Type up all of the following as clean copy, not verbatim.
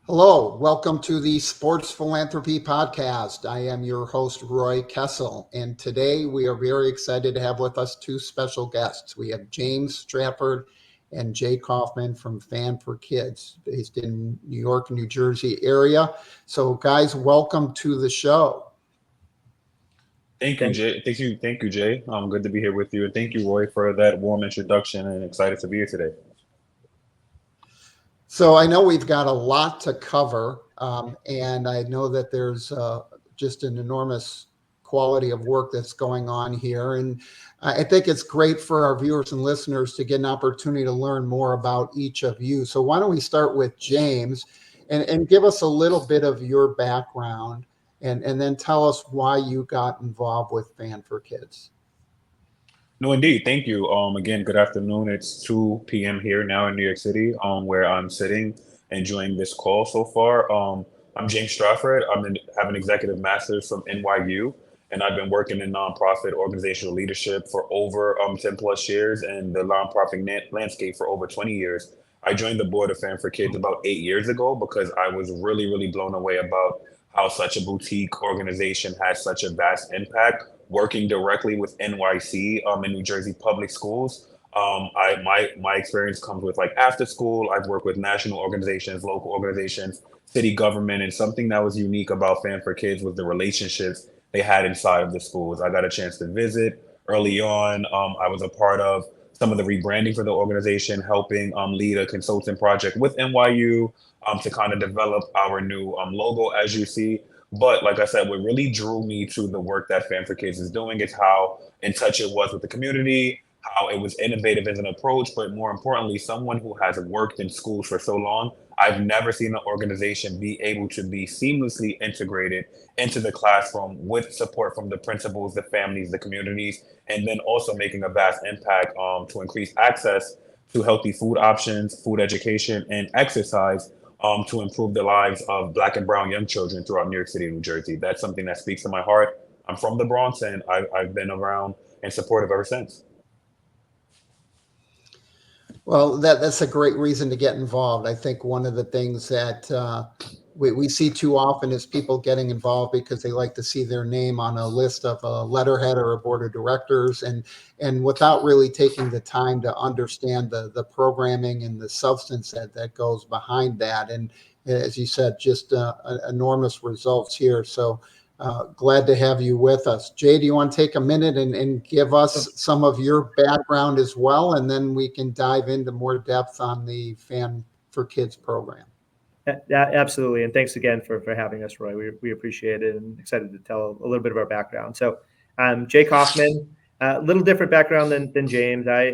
Hello, welcome to the Sports Philanthropy Podcast. I am your host, Roy Kessel, and today we are very excited to have with us two special guests. We have James Stratford and Jay Kaufman from Fan for Kids, based in New York, New Jersey area. So, guys, welcome to the show. Thank you, Thank Jay. Thank you, Jay. Good to be here with you, and thank you, Roy, for that warm introduction. And excited to be here today. So, I know we've got a lot to cover, and I know that there's just an enormous quality of work that's going on here. And I think it's great for our viewers and listeners to get an opportunity to learn more about each of you. So, why don't we start with James and give us a little bit of your background and then tell us why you got involved with Fan for Kids. No, indeed. Thank you. Again, good afternoon. It's 2 p.m. here now in New York City, where I'm sitting enjoying this call so far. I'm James Stratford. Have an executive master's from NYU, and I've been working in nonprofit organizational leadership for over 10 plus years and the nonprofit landscape for over 20 years. I joined the board of Fan for Kids about 8 years ago because I was really, really blown away about how such a boutique organization has such a vast impact working directly with NYC in New Jersey public schools. My experience comes with like after school. I've worked with national organizations, local organizations, city government, and something that was unique about Fan for Kids was the relationships they had inside of the schools. I got a chance to visit early on. I was a part of some of the rebranding for the organization, helping lead a consulting project with NYU to kind of develop our new logo, as you see. But like I said, what really drew me to the work that Fan for Kids is doing is how in touch it was with the community, how it was innovative as an approach, but more importantly, someone who has worked in schools for so long, I've never seen an organization be able to be seamlessly integrated into the classroom with support from the principals, the families, the communities, and then also making a vast impact to increase access to healthy food options, food education, and exercise to improve the lives of Black and Brown young children throughout New York City and New Jersey. That's something that speaks to my heart. I'm from the Bronx, and I've been around and supportive ever since. Well, that's a great reason to get involved. I think one of the things that we see too often is people getting involved because they like to see their name on a list of a letterhead or a board of directors, and without really taking the time to understand the programming and the substance that goes behind that. And as you said, just enormous results here. So glad to have you with us. Jay, do you want to take a minute and give us some of your background as well? And then we can dive into more depth on the Fan for Kids program. Absolutely. And thanks again for having us, Roy. We appreciate it and excited to tell a little bit of our background. So Jay Kaufman, a little different background than James. I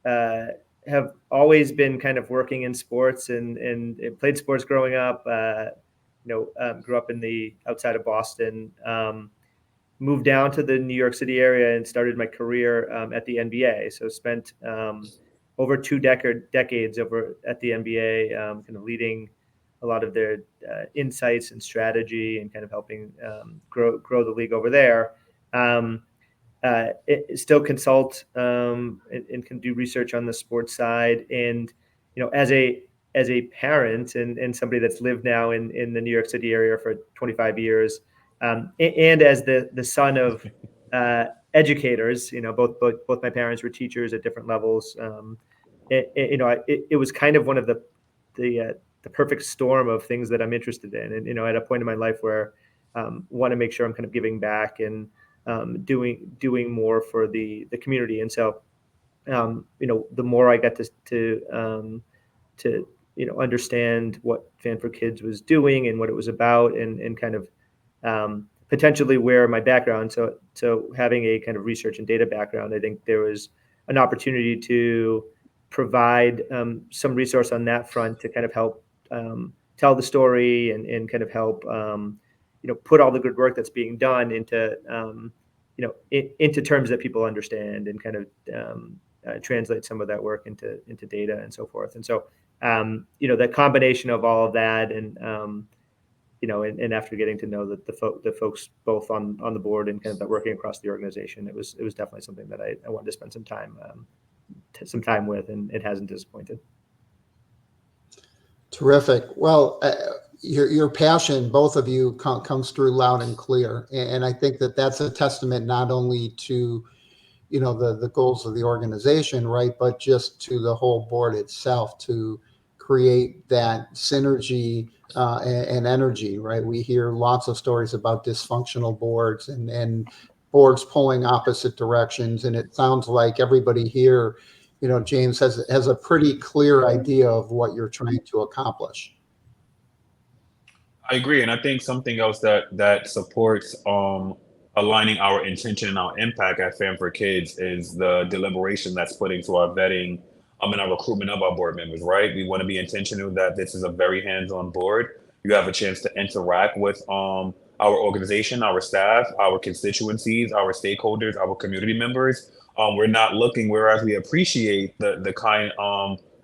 uh, have always been kind of working in sports and played sports growing up. Grew up in the outside of Boston. Moved down to the New York City area and started my career at the NBA. So spent over decades over at the NBA, kind of leading a lot of their insights and strategy and kind of helping grow the league over there. Still consult and can do research on the sports side. And as a parent and somebody that's lived now in the New York City area for 25 years, and as the son of educators, both my parents were teachers at different levels. It was kind of one of the perfect storm of things that I'm interested in, and at a point in my life where want to make sure I'm kind of giving back and doing more for the community. And so the more I got to understand what Fan for Kids was doing and what it was about, and kind of potentially where my background. So having a kind of research and data background, I think there was an opportunity to provide some resource on that front to kind of help tell the story and kind of help put all the good work that's being done into terms that people understand, and kind of translate some of that work into data and so forth. And so the combination of all of that, and after getting to know the folks both on the board and kind of working across the organization, it was definitely something that I wanted to spend some time with, and it hasn't disappointed. Terrific. Well, your passion, both of you, comes through loud and clear, and I think that that's a testament not only to the goals of the organization, right, but just to the whole board itself to create that synergy and energy, right? We hear lots of stories about dysfunctional boards and boards pulling opposite directions, and it sounds like everybody here, James has a pretty clear idea of what you're trying to accomplish. I agree, and I think something else that supports aligning our intention and our impact at Fam for Kids is the deliberation that's put into our vetting and our recruitment of our board members. Right, we want to be intentional that this is a very hands-on board. You have a chance to interact with our organization, our staff, our constituencies, our stakeholders, our community members. We're not looking, whereas we appreciate the kind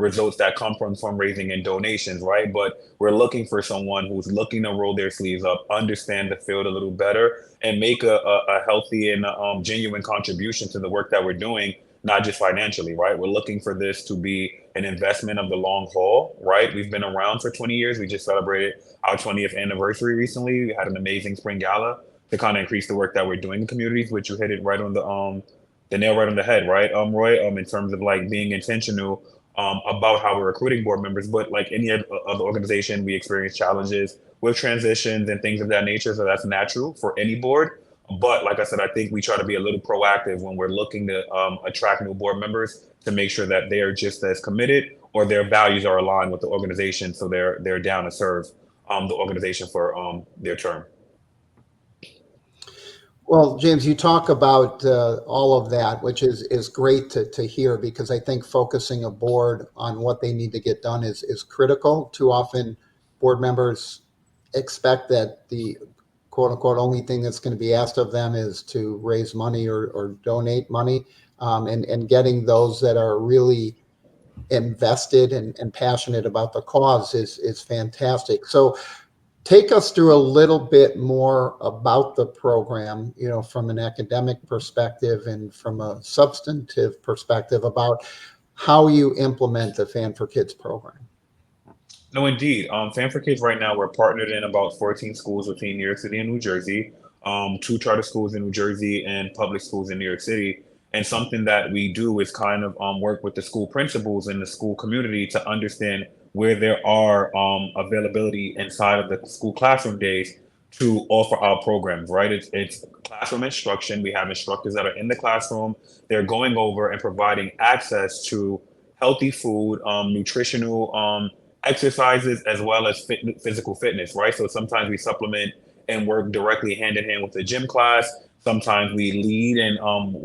results that come from fundraising and donations, right? But we're looking for someone who's looking to roll their sleeves up, understand the field a little better, and make a healthy and genuine contribution to the work that we're doing, not just financially, right? We're looking for this to be an investment of the long haul, right? We've been around for 20 years. We just celebrated our 20th anniversary recently. We had an amazing spring gala to kind of increase the work that we're doing in communities, which you hit it right on the nail right on the head, right, Roy, in terms of like being intentional about how we're recruiting board members. But like any other organization, we experience challenges with transitions and things of that nature. So that's natural for any board. But like I said, I think we try to be a little proactive when we're looking to attract new board members to make sure that they are just as committed or their values are aligned with the organization. So they're down to serve the organization for their term. Well, James, you talk about all of that, which is great to hear, because I think focusing a board on what they need to get done is critical. Too often, board members expect that the quote unquote only thing that's going to be asked of them is to raise money or donate money, and getting those that are really invested and passionate about the cause is fantastic. So take us through a little bit more about the program, from an academic perspective and from a substantive perspective about how you implement the Fam for Kids program. No, indeed. Fam for Kids right now, we're partnered in about 14 schools within New York City and New Jersey, 2 charter schools in New Jersey and public schools in New York City. And something that we do is kind of work with the school principals and the school community to understand where there are availability inside of the school classroom days to offer our programs, right? It's classroom instruction. We have instructors that are in the classroom. They're going over and providing access to healthy food, nutritional exercises, as well as physical fitness, right? So sometimes we supplement and work directly hand in hand with the gym class. Sometimes we lead and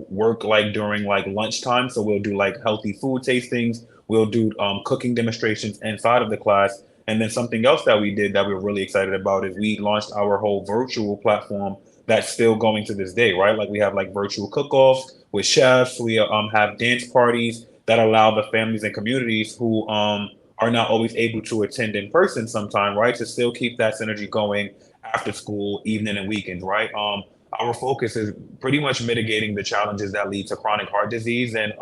work like during like lunchtime. So we'll do like healthy food tastings. We'll do cooking demonstrations inside of the class. And then something else that we did that we're really excited about is we launched our whole virtual platform that's still going to this day, right? Like we have like virtual cook-offs with chefs. We have dance parties that allow the families and communities who are not always able to attend in person sometime, right? To still keep that synergy going after school, evening and weekends, right? Our focus is pretty much mitigating the challenges that lead to chronic heart disease and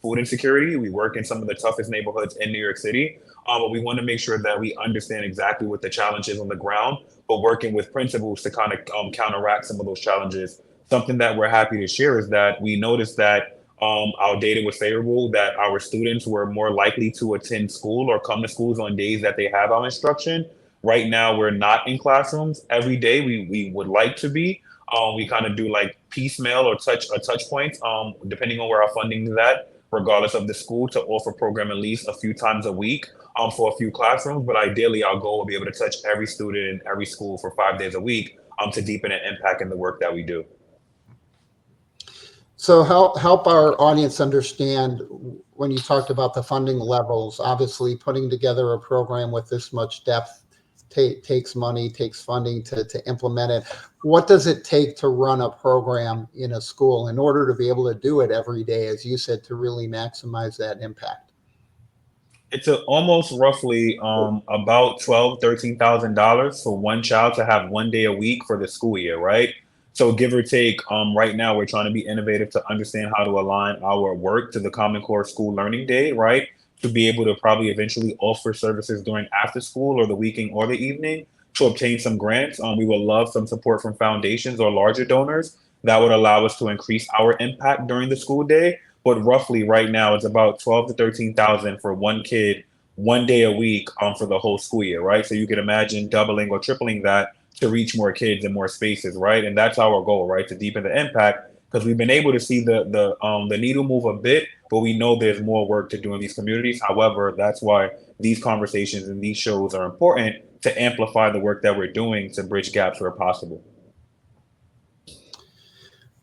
food insecurity. We work in some of the toughest neighborhoods in New York City, but we want to make sure that we understand exactly what the challenge is on the ground, but working with principals to kind of counteract some of those challenges. Something that we're happy to share is that we noticed that our data was favorable, that our students were more likely to attend school or come to schools on days that they have our instruction. Right now, we're not in classrooms every day. We would like to be. We kind of do like piecemeal or touch points, depending on where our funding is at, regardless of the school, to offer program at least a few times a week for a few classrooms. But ideally, our goal will be able to touch every student in every school for 5 days a week to deepen an impact in the work that we do. So help our audience understand, when you talked about the funding levels, obviously putting together a program with this much depth takes money, takes funding to implement it. What does it take to run a program in a school in order to be able to do it every day, as you said, to really maximize that impact? It's almost roughly about $13,000 for one child to have 1 day a week for the school year, right? So give or take, right now we're trying to be innovative to understand how to align our work to the Common Core School Learning Day, right? to be able to probably eventually offer services during after school or the weekend or the evening to obtain some grants. We would love some support from foundations or larger donors that would allow us to increase our impact during the school day. But roughly right now, it's about 12 to 13,000 for one kid, one day a week, for the whole school year, right? So you could imagine doubling or tripling that to reach more kids in more spaces, right? And that's our goal, right? To deepen the impact, because we've been able to see the needle move a bit, but we know there's more work to do in these communities. However, that's why these conversations and these shows are important to amplify the work that we're doing to bridge gaps where possible.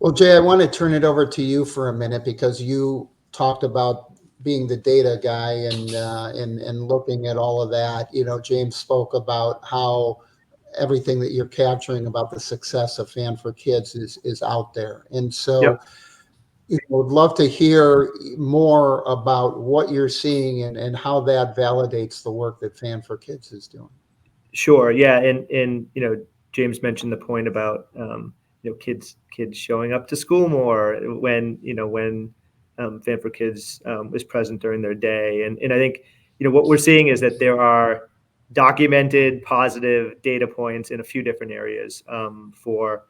Well, Jay, I want to turn it over to you for a minute because you talked about being the data guy and looking at all of that. You know, James spoke about how everything that you're capturing about the success of Fan for Kids is out there. And so Yep. would love to hear more about what you're seeing and how that validates the work that Fan for Kids is doing. Sure. Yeah. And James mentioned the point about kids showing up to school more when Fan for Kids is present during their day. And I think what we're seeing is that there are documented positive data points in a few different areas for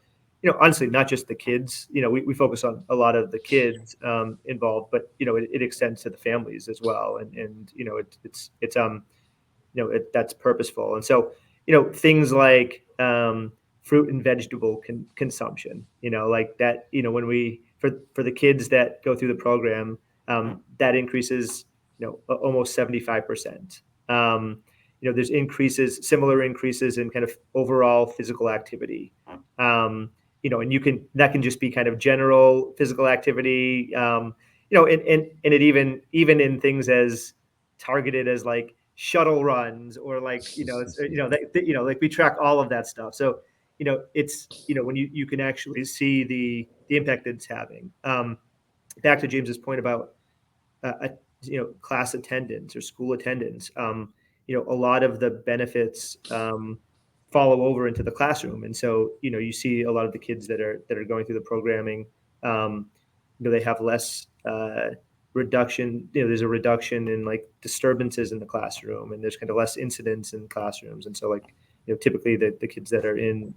honestly not just the kids. We focus on a lot of the kids involved, but it extends to the families as well. And that's purposeful. And so things like fruit and vegetable consumption, like that, when we for the kids that go through the program, that increases almost 75%. There's similar increases in kind of overall physical activity. And that can just be kind of general physical activity, and it even in things as targeted as like shuttle runs or like like we track all of that stuff. So it's when you can actually see the impact that it's having. Back to James's point about class attendance or school attendance. A lot of the benefits follow over into the classroom, and so you see a lot of the kids that are going through the programming. They have less reduction. There's a reduction in like disturbances in the classroom, and there's kind of less incidents in classrooms. And so like typically the kids that are in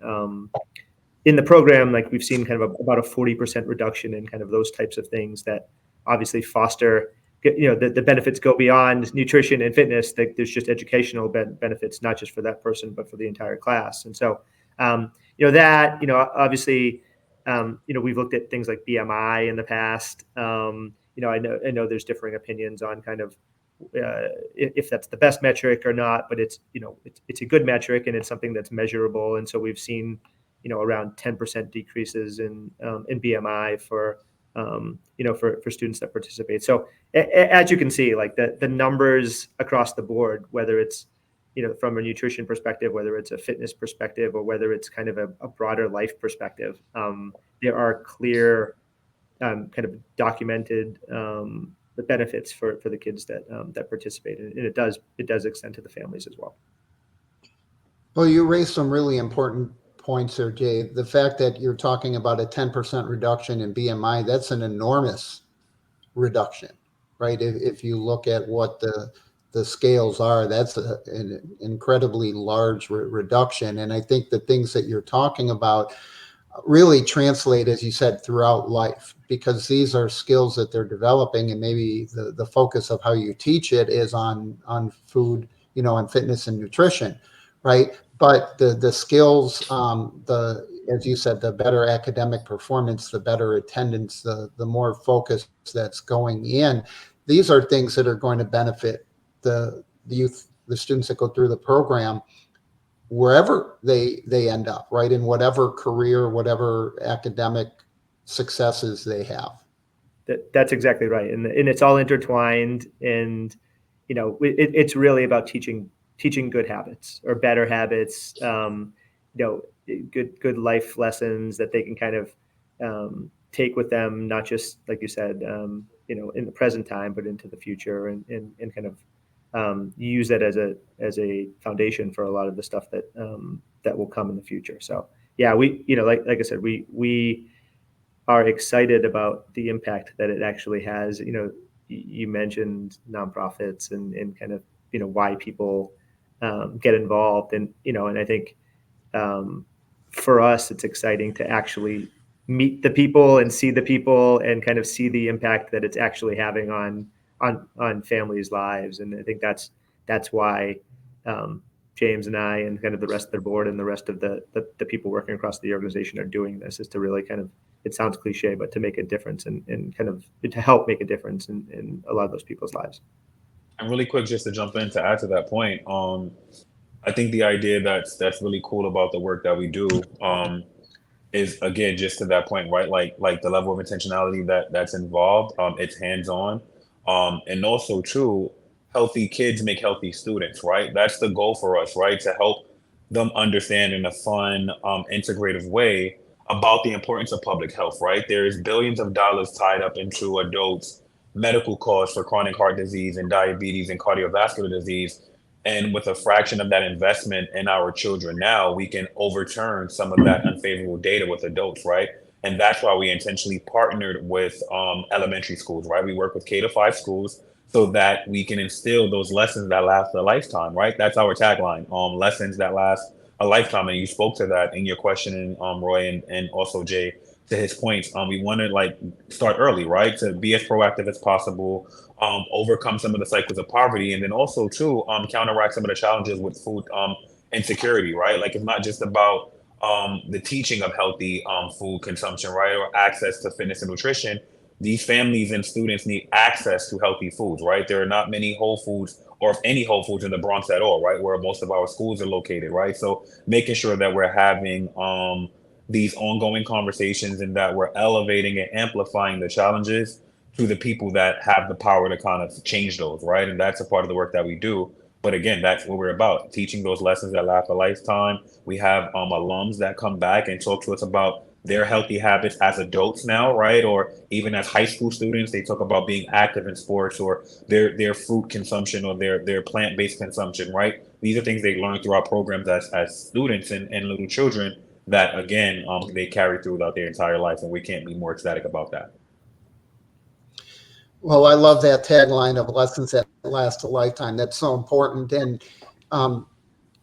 the program, like we've seen kind of about a 40% reduction in kind of those types of things that obviously foster the benefits go beyond nutrition and fitness. There's just educational benefits, not just for that person, but for the entire class. And so, obviously, we've looked at things like BMI in the past. I know there's differing opinions on kind of if that's the best metric or not, but it's a good metric and it's something that's measurable. And so we've seen, around 10% decreases in BMI for students that participate. So as you can see, like the numbers across the board, whether it's, from a nutrition perspective, whether it's a fitness perspective, or whether it's kind of a broader life perspective, there are clear kind of documented the benefits for the kids that participate. And it does extend to the families as well. Well, you raised some really important points there, Jay. The fact that you're talking about a 10% reduction in BMI, that's an enormous reduction, right? If you look at what the scales are, that's an incredibly large reduction. And I think the things that you're talking about really translate, as you said, throughout life, because these are skills that they're developing, and maybe the focus of how you teach it is on food, on fitness and nutrition, right? But the skills, as you said, the better academic performance, the better attendance, the more focus that's going in, these are things that are going to benefit the youth, the students that go through the program, wherever they end up, right? In whatever career, whatever academic successes they have. That's exactly right. And it's all intertwined, and, it's really about teaching good habits or better habits, good life lessons that they can kind of take with them, not just like you said, in the present time, but into the future, and kind of use that as a foundation for a lot of the stuff that will come in the future. So yeah, we, like I said, we are excited about the impact that it actually has. you mentioned nonprofits and kind of, why people get involved. And, and I think for us, it's exciting to actually meet the people and see the people and kind of see the impact that it's actually having on families' lives. And I think that's why James and I and kind of the rest of the board and the rest of the people working across the organization are doing this, is to really kind of, it sounds cliche, but to make a difference and kind of to help make a difference in a lot of those people's lives. And really quick, just to jump in to add to that point, I think the idea that's really cool about the work that we do is, again, just to that point, right? Like the level of intentionality that's involved. It's hands-on, and also too, healthy kids make healthy students, right? That's the goal for us, right? To help them understand in a fun, integrative way about the importance of public health, right? There's billions of dollars tied up into adults' medical costs for chronic heart disease and diabetes and cardiovascular disease. And with a fraction of that investment in our children now, we can overturn some of that unfavorable data with adults, right? And that's why we intentionally partnered with elementary schools, right? We work with K-5 schools so that we can instill those lessons that last a lifetime, right? That's our tagline, lessons that last a lifetime. And you spoke to that in your question, Roy, and also Jay, to his points. We want to start early, right? To be as proactive as possible, overcome some of the cycles of poverty, and then also too counteract some of the challenges with food insecurity, right? Like, it's not just about the teaching of healthy food consumption, right, or access to fitness and nutrition. These families and students need access to healthy foods, right? There are not many Whole Foods, or if any Whole Foods, in the Bronx at all, right, where most of our schools are located, right? So making sure that we're having these ongoing conversations and that we're elevating and amplifying the challenges to the people that have the power to kind of change those, right? And that's a part of the work that we do. But again, that's what we're about, teaching those lessons that last a lifetime. We have alums that come back and talk to us about their healthy habits as adults now, right? Or even as high school students, they talk about being active in sports, or their fruit consumption, or their plant-based consumption, right? These are things they learn through our programs as students and little children that, again, they carry throughout their entire life. And we can't be more ecstatic about that. Well, I love that tagline of lessons that last a lifetime. That's so important. And,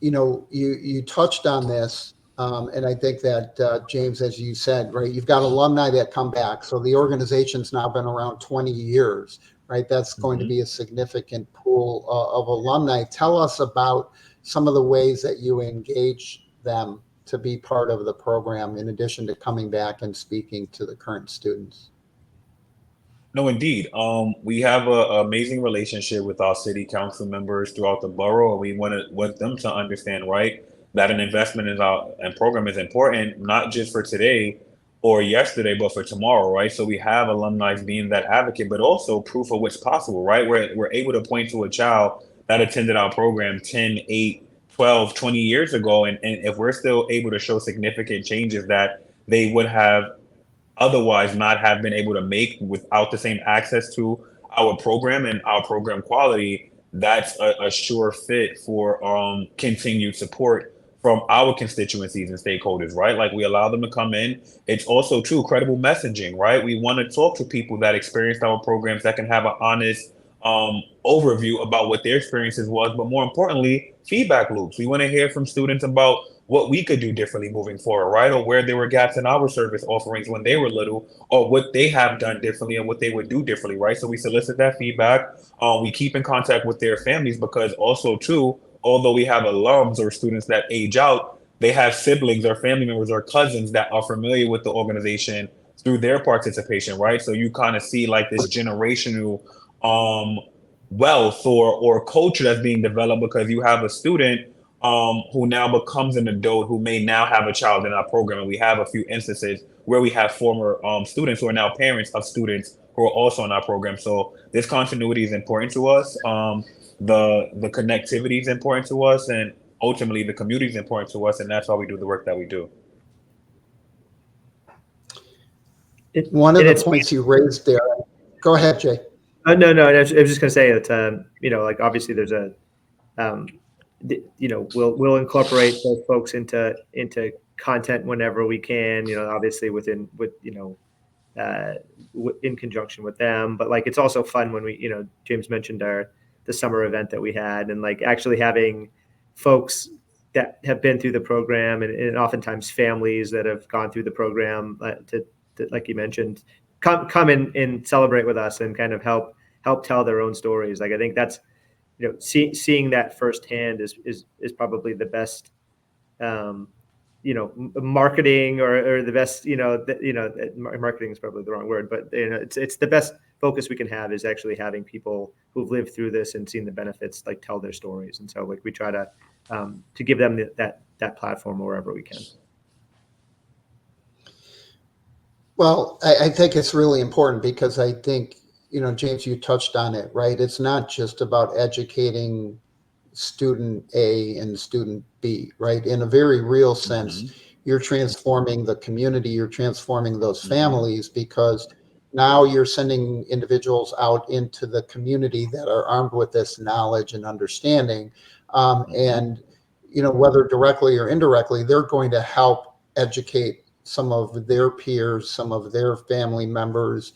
you touched on this. And I think that, James, as you said, right, you've got alumni that come back. So the organization's now been around 20 years, right? That's going to be a significant pool of alumni. Tell us about some of the ways that you engage them to be part of the program, in addition to coming back and speaking to the current students. No, indeed. We have an amazing relationship with our city council members throughout the borough. We want them to understand, right, that an investment in our and program is important, not just for today or yesterday, but for tomorrow, right? So we have alumni being that advocate, but also proof of what's possible, right? We're able to point to a child that attended our program 10, 8, 12, 20 years ago. And if we're still able to show significant changes that they would have otherwise not have been able to make without the same access to our program and our program quality, that's a sure fit for continued support from our constituencies and stakeholders, right? Like, we allow them to come in. It's also true credible messaging, right? We want to talk to people that experienced our programs, that can have an honest overview about what their experiences was, but more importantly, feedback loops. We want to hear from students about what we could do differently moving forward, right? Or where there were gaps in our service offerings when they were little, or what they have done differently and what they would do differently, right? So we solicit that feedback. We keep in contact with their families, because also too, although we have alums or students that age out, they have siblings or family members or cousins that are familiar with the organization through their participation, right? So you kind of see like this generational wealth or culture that's being developed, because you have a student who now becomes an adult who may now have a child in our program. And we have a few instances where we have former students who are now parents of students who are also in our program. So this continuity is important to us. The connectivity is important to us, and ultimately the community is important to us. And that's why we do the work that we do. One of the points you raised there. Go ahead, Jay. No. I was just going to say that, like, obviously there's a, we'll incorporate those folks into content whenever we can, obviously with in conjunction with them. But like, it's also fun when we, James mentioned the summer event that we had, and like actually having folks that have been through the program, and oftentimes families that have gone through the program to like you mentioned, come in and celebrate with us and kind of help tell their own stories. Like, I think that's, seeing that firsthand is probably the best, marketing or the best, marketing is probably the wrong word, but it's the best focus we can have is actually having people who've lived through this and seen the benefits, like, tell their stories. And so, like, we try to give them that platform wherever we can. Well, I think it's really important because I think, James, you touched on it, right? It's not just about educating student A and student B, right? In a very real sense, you're transforming the community, you're transforming those families, because now you're sending individuals out into the community that are armed with this knowledge and understanding. And, whether directly or indirectly, they're going to help educate some of their peers, some of their family members,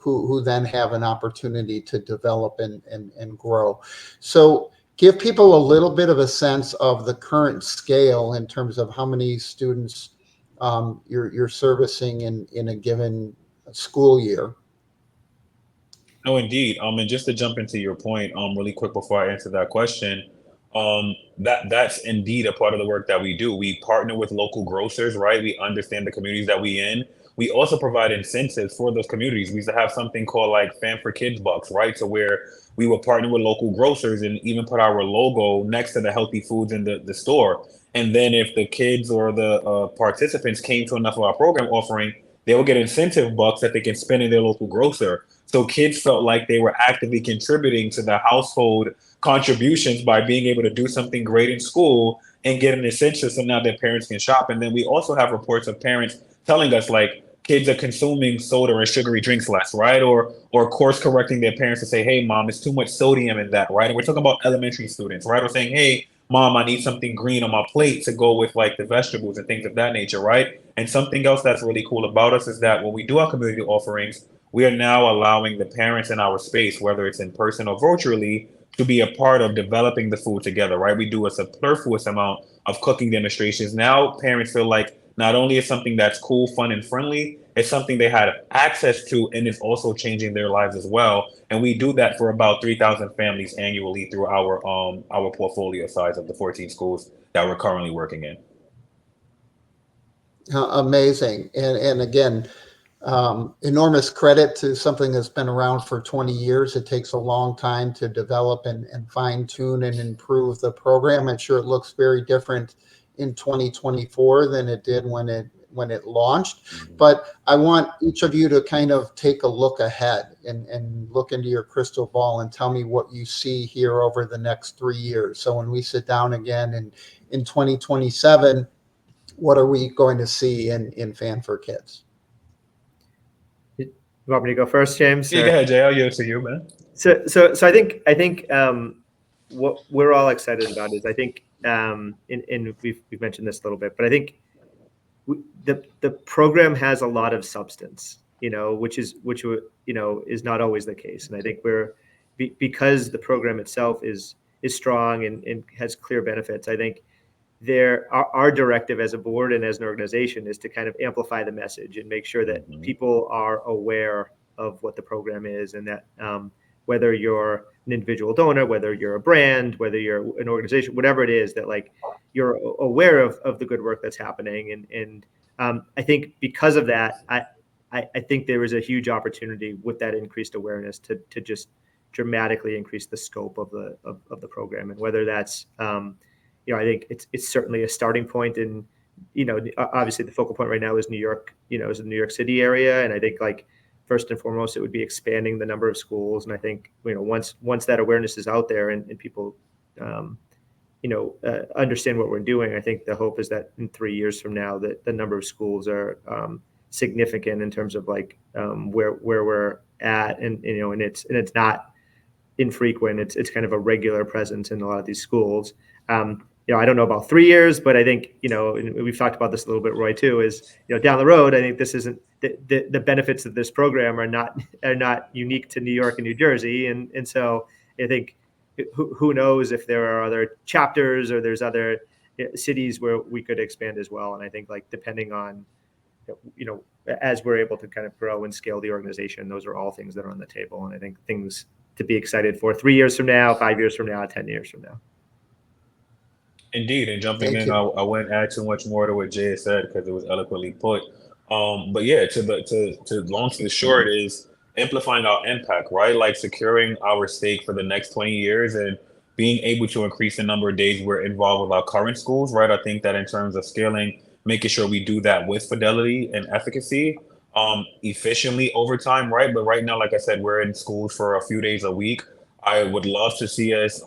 who then have an opportunity to develop and grow. So give people a little bit of a sense of the current scale in terms of how many students you're servicing in a given school year. No, indeed. And just to jump into your point, really quick before I answer that question, that's indeed a part of the work that we do. We partner with local grocers, right? We understand the communities that we in. We also provide incentives for those communities. We used to have something called like Fan for Kids Bucks, right? So where we would partner with local grocers and even put our logo next to the healthy foods in the store. And then if the kids or the participants came to enough of our program offering, they will get incentive bucks that they can spend in their local grocer. So kids felt like they were actively contributing to the household contributions by being able to do something great in school and get an incentive so now their parents can shop. And then we also have reports of parents telling us like kids are consuming soda or sugary drinks less, right? Or course correcting their parents to say, hey, mom, it's too much sodium in that, right? And we're talking about elementary students, right? Or saying, hey, mom, I need something green on my plate to go with like the vegetables and things of that nature, right? And something else that's really cool about us is that when we do our community offerings, we are now allowing the parents in our space, whether it's in person or virtually, to be a part of developing the food together, right? We do a superfluous amount of cooking demonstrations. Now parents feel like not only is something that's cool, fun, and friendly, it's something they had access to, and it's also changing their lives as well. And we do that for about 3,000 families annually through our portfolio size of the 14 schools that we're currently working in. Amazing. And again, enormous credit to something that's been around for 20 years. It takes a long time to develop and fine tune and improve the program. I'm sure it looks very different in 2024 than it did when it launched. But I want each of you to kind of take a look ahead and look into your crystal ball and tell me what you see here over the next 3 years. So when we sit down again in 2027, what are we going to see in Fan for Kids? You want me to go first, James? Yeah, go ahead, Jay. I'll yield to you, man. So I think what we're all excited about is, I think, and we've mentioned this a little bit, but I think the program has a lot of substance, which is not always the case. And I think because the program itself is strong and has clear benefits, I think our directive as a board and as an organization is to kind of amplify the message and make sure that people are aware of what the program is, and that whether you're an individual donor, whether you're a brand, whether you're an organization, whatever it is, that like you're aware of the good work that's happening. And I think because of that, I think there is a huge opportunity with that increased awareness to just dramatically increase the scope of the program. And whether that's I think it's certainly a starting point. And obviously the focal point right now is New York, is the New York City area. And I think, like, first and foremost, it would be expanding the number of schools. And I think once that awareness is out there and people understand what we're doing, I think the hope is that in 3 years from now that the number of schools are significant in terms of like where we're at, and it's not infrequent. It's kind of a regular presence in a lot of these schools. I don't know about 3 years, but I think, and we've talked about this a little bit, Roy, too, is, down the road, I think this isn't the benefits of this program are not unique to New York and New Jersey. And so I think who knows if there are other chapters or there's other cities where we could expand as well. And I think, like, depending on, as we're able to kind of grow and scale the organization, those are all things that are on the table. And I think things to be excited for 3 years from now, 5 years from now, 10 years from now. Indeed, and jumping Thank in, I, you. I wouldn't add too much more to what Jay had said because it was eloquently put. But yeah, to long to the short is amplifying our impact, right? Like securing our stake for the next 20 years and being able to increase the number of days we're involved with our current schools, right? I think that in terms of scaling, making sure we do that with fidelity and efficacy, efficiently over time, right? But right now, like I said, we're in schools for a few days a week. I would love to see us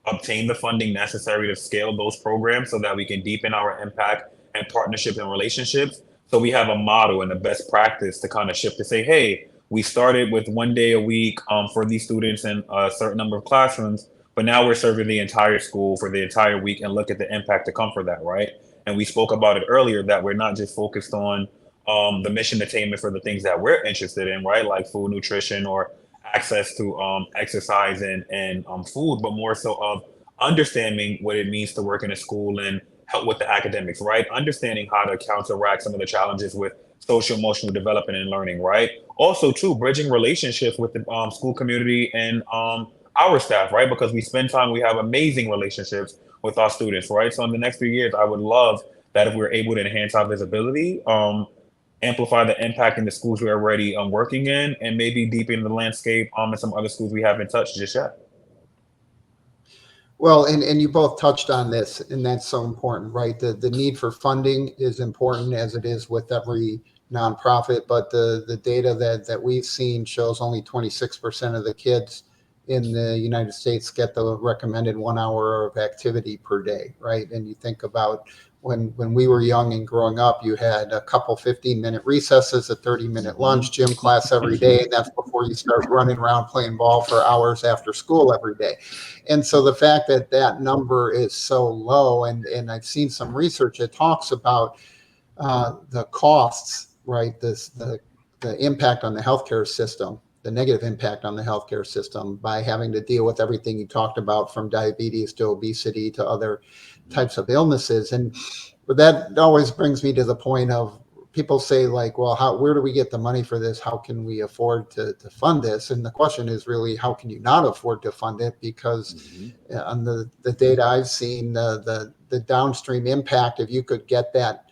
obtain the funding necessary to scale those programs so that we can deepen our impact and partnerships and relationships. So we have a model and a best practice to kind of shift to say, hey, we started with 1 day a week for these students in a certain number of classrooms, but now we're serving the entire school for the entire week and look at the impact to come for that, right? And we spoke about it earlier that we're not just focused on the mission attainment for the things that we're interested in, right? Like food, nutrition, or access to exercise and food, but more so of understanding what it means to work in a school and help with the academics, right? Understanding how to counteract some of the challenges with social emotional development and learning, right? Also, too, bridging relationships with the school community and our staff, right? Because we spend time, we have amazing relationships with our students, right? So in the next few years, I would love that if we're able to enhance our visibility, amplify the impact in the schools we're already working in, and maybe deepen the landscape in some other schools we haven't touched just yet. Well, and you both touched on this, and that's so important, right? The need for funding is important, as it is with every nonprofit, but the data that we've seen shows only 26% of the kids in the United States get the recommended 1 hour of activity per day, right? And you think about when we were young and growing up, you had a couple 15-minute recesses, a 30-minute lunch, gym class every day. And that's before you start running around playing ball for hours after school every day. And so the fact that that number is so low, and I've seen some research that talks about the costs, right? The impact on the healthcare system, the negative impact on the healthcare system by having to deal with everything you talked about, from diabetes to obesity to other types of illnesses. But that always brings me to the point of people say, like, well, where do we get the money for this? How can we afford to fund this? And the question is really, how can you not afford to fund it? Because on the data I've seen, the downstream impact, if you could get that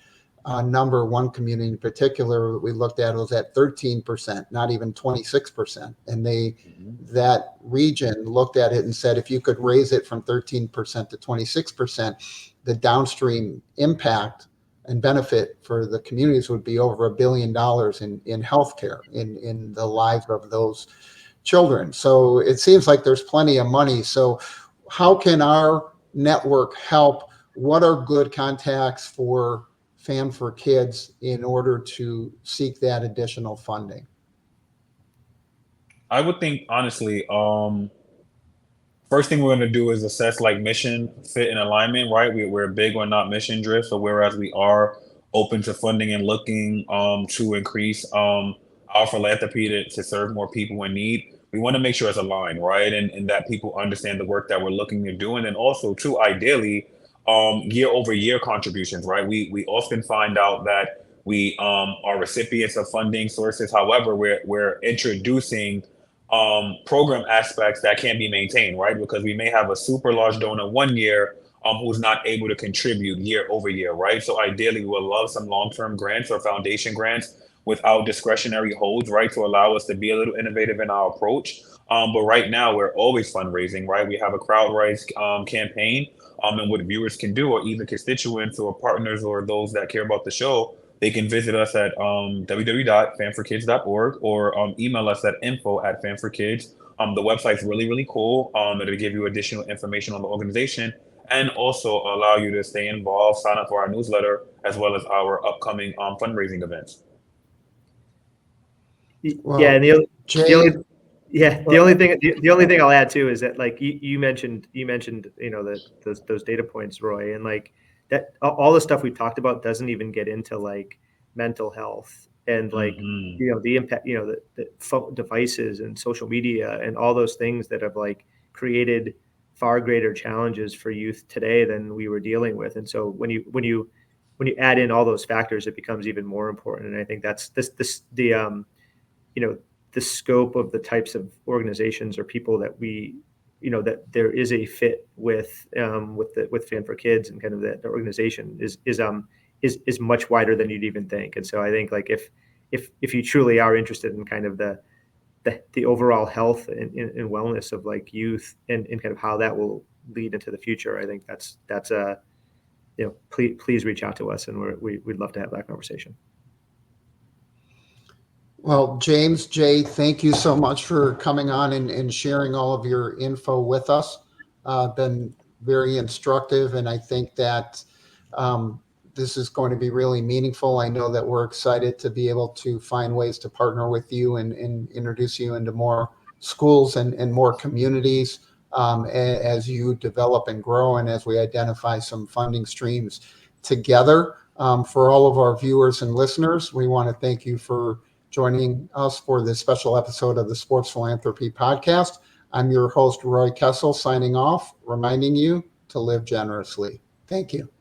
number, one community in particular that we looked at was at 13%, not even 26%. And that region looked at it and said, if you could raise it from 13% to 26%, the downstream impact and benefit for the communities would be over $1 billion in healthcare, in the lives of those children. So it seems like there's plenty of money. So how can our network help? What are good contacts for Fan4Kids in order to seek that additional funding? I would think, honestly, first thing we're going to do is assess like mission fit and alignment, right? We're big on not mission drift. So whereas we are open to funding and looking to increase our philanthropy to serve more people in need, we want to make sure it's aligned, right? And that people understand the work that we're looking to do. And then also, too, ideally, year over year contributions, right? We often find out that we are recipients of funding sources. However, we're introducing program aspects that can be maintained, right? Because we may have a super large donor 1 year who's not able to contribute year over year, right? So ideally, we would love some long-term grants or foundation grants without discretionary holds, right? To allow us to be a little innovative in our approach. But right now, we're always fundraising, right? We have a CrowdRise campaign, and what viewers can do, or even constituents or partners or those that care about the show, they can visit us at www.fan4kids.org or email us at info@fan4kids. The website's really, really cool. It'll give you additional information on the organization and also allow you to stay involved, sign up for our newsletter, as well as our upcoming fundraising events. Well, Yeah, and Jay, Yeah, the only thing I'll add too is that like you mentioned those data points, Roy, and like that all the stuff we've talked about doesn't even get into like mental health and like the impact, the devices and social media and all those things that have like created far greater challenges for youth today than we were dealing with. And so when you add in all those factors, it becomes even more important. And I think that's the scope of the types of organizations or people that that there is a fit with Fan for Kids, and kind of the organization is much wider than you'd even think. And so I think like if you truly are interested in kind of the overall health and wellness of like youth and kind of how that will lead into the future, I think that's please reach out to us, and we'd love to have that conversation. Well, James, Jay, thank you so much for coming on and sharing all of your info with us. Been very instructive, and I think that this is going to be really meaningful. I know that we're excited to be able to find ways to partner with you and introduce you into more schools and more communities as you develop and grow, and as we identify some funding streams together. For all of our viewers and listeners, we want to thank you for joining us for this special episode of the Sports Philanthropy Podcast. I'm your host, Roy Kessel, signing off, reminding you to live generously. Thank you.